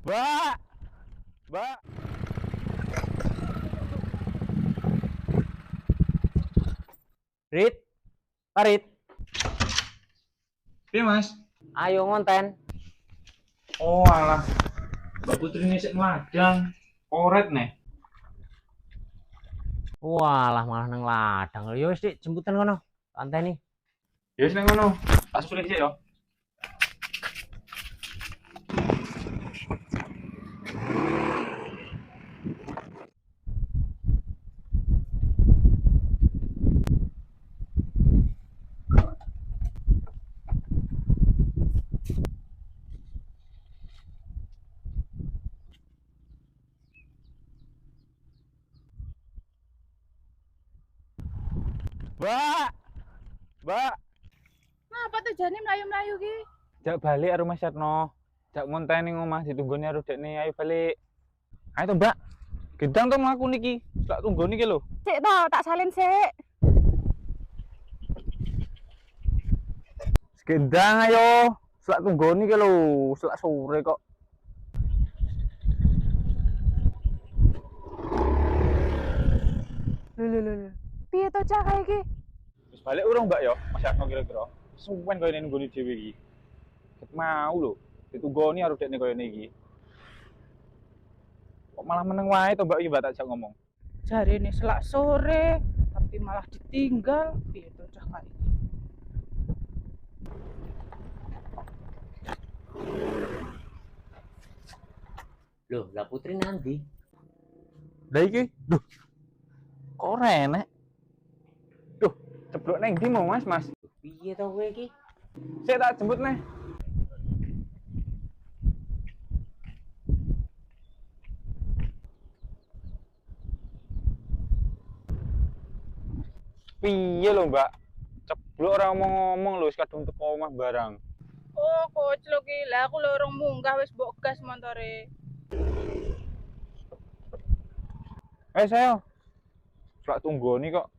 Mbak, Mbak. Rit, Parit, Piye, Mas? ayo ngonten. Oh, alah. Mbak Putri ini sik ngadang. Koret nih. Walah malah nang ladang. Yo wis Dik, jemputan kono. Santai nih. Ya wis nang ngono. Tak sulit sik yo. Mbak, Mbak. Ngapa tuh jane mlayu-mlayu ki? Jak balik karo Mas Yatno. Jak ngonteni ning omah ditunggoni karo dekne. Ayo balik. Ayo to, Mbak. Gendang to mlaku niki. Tak tunggoni ki lho. Sik to, tak salin sik. Gendang ayo. Selak tunggoni ki lho. Selak sore kok. Lho. Piye to cah kae iki? Wis balik urung, Mbak yo? Mas Yatno kira-kira. Suwen koyo nunggoni dhewe iki. Ket mau lho. Ditunggoni karo dekne koyo niki. Kok malah meneng wae to, Mbak iki, Mbak tak jak ngomong. Jarene selak sore, tapi malah ditinggal. Piye to cah kae iki? Loh, lah Putri nanti. Lah iki, duh. Kok renek? Duh, ceblok neng ndi mau, Mas? Piye to kowe iki? Sik tak jemput neh. Piye lho, Mbak? Ceblok ora ngomong-ngomong lho, wis kadung teko omah barang. Oh, koclo ki. Lah aku lho urung munggah wis mbok gas montore. Saya. Selak tunggoni kok.